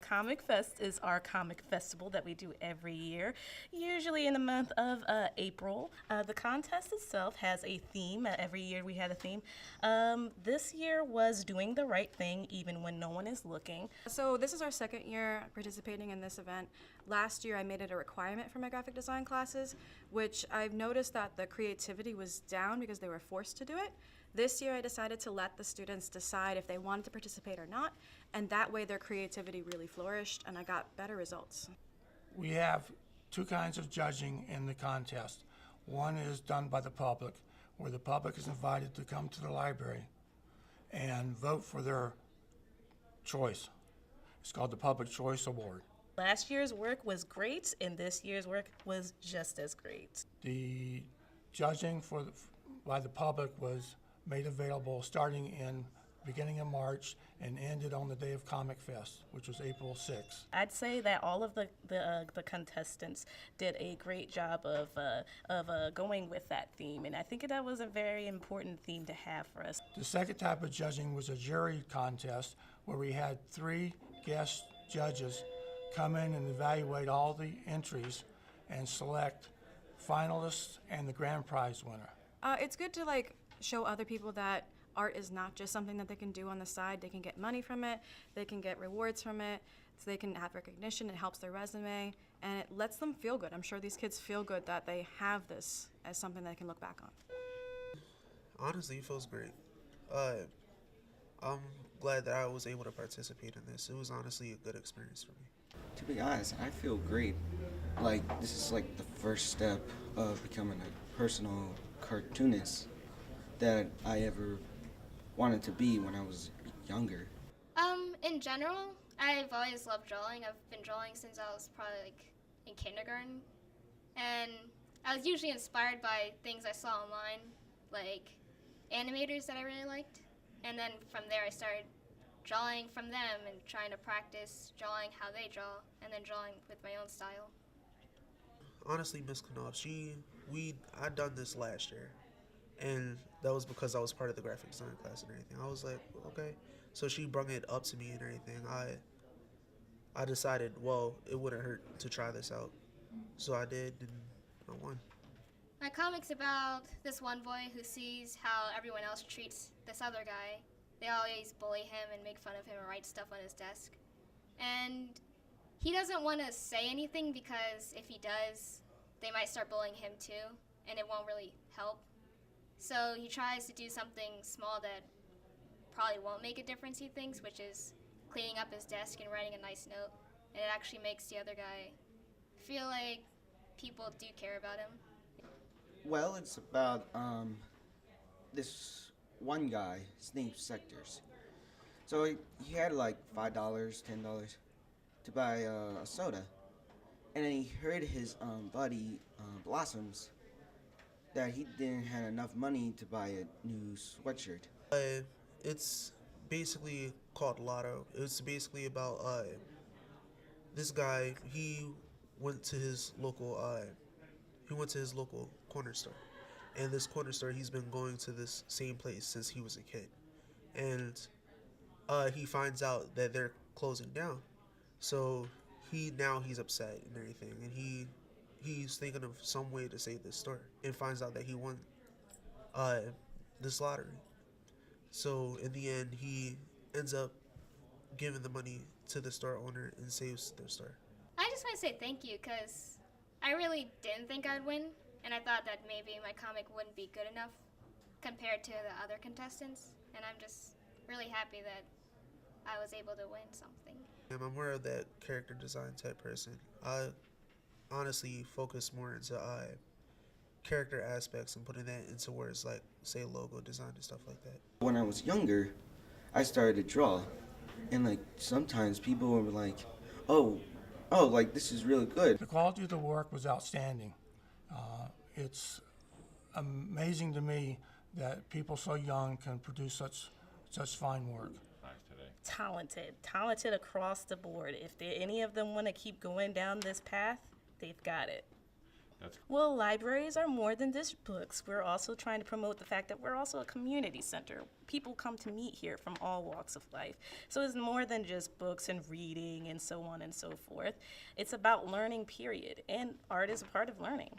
Comic Fest is our comic festival that we do every year, usually in the month of April. The contest itself has a theme. Every year we have a theme. This year was doing the right thing even when no one is looking. So this is our second year participating in this event. Last year I made it a requirement for my graphic design classes, which I've noticed that the creativity was down because they were forced to do it. This year I decided to let the students decide if they wanted to participate or not, and that way their creativity really flourished and I got better results. We have two kinds of judging in the contest. One is done by the public, where the public is invited to come to the library and vote for their choice. It's called the Public Choice Award. Last year's work was great, and this year's work was just as great. The judging by the public was made available starting in beginning of March and ended on the day of Comic Fest, which was April 6th. I'd say that all of the contestants did a great job of going with that theme, and I think that was a very important theme to have for us. The second type of judging was a jury contest where we had 3 guest judges come in and evaluate all the entries and select finalists and the grand prize winner. It's good to show other people that art is not just something that they can do on the side. They can get money from it, they can get rewards from it, so they can have recognition. It helps their resume, and it lets them feel good. I'm sure these kids feel good that they have this as something they can look back on. Honestly, it feels great. I'm glad that I was able to participate in this. It was honestly a good experience for me. To be honest, I feel great. This is the first step of becoming a personal cartoonist that I ever wanted to be when I was younger. In general, I've always loved drawing. I've been drawing since I was probably in kindergarten. And I was usually inspired by things I saw online, like animators that I really liked. And then from there I started drawing from them and trying to practice drawing how they draw and then drawing with my own style. Honestly, Miss Knopf, I done this last year. And that was because I was part of the graphic design class and everything. I was like, okay. So she brought it up to me and everything. I decided, well, it wouldn't hurt to try this out. So I did, and I won. My comic's about this one boy who sees how everyone else treats this other guy. They always bully him and make fun of him and write stuff on his desk. And he doesn't want to say anything because if he does, they might start bullying him too, and it won't really help. So he tries to do something small that probably won't make a difference, he thinks, which is cleaning up his desk and writing a nice note. And it actually makes the other guy feel like people do care about him. Well, it's about this one guy. His name's Sectors. So he had $5, $10 to buy a soda. And then he heard his buddy Blossoms that he didn't have enough money to buy a new sweatshirt. It's basically called Lotto. It's basically about this guy. He went to his local corner store, and this corner store, he's been going to this same place since he was a kid, and he finds out that they're closing down. So he's upset and everything, and he's thinking of some way to save this store, and finds out that he won this lottery. So in the end, he ends up giving the money to the store owner and saves their store. I just want to say thank you because I really didn't think I'd win, and I thought that maybe my comic wouldn't be good enough compared to the other contestants, and I'm just really happy that I was able to win something. I'm more of that character design type person. I honestly focus more into character aspects and putting that into words like, say, logo design and stuff like that. When I was younger, I started to draw. And sometimes people were like, oh, this is really good. The quality of the work was outstanding. It's amazing to me that people so young can produce such fine work. Talented across the board. If any of them want to keep going down this path, they've got it. Well, libraries are more than just books. We're also trying to promote the fact that we're also a community center. People come to meet here from all walks of life. So it's more than just books and reading and so on and so forth. It's about learning, period. And art is a part of learning.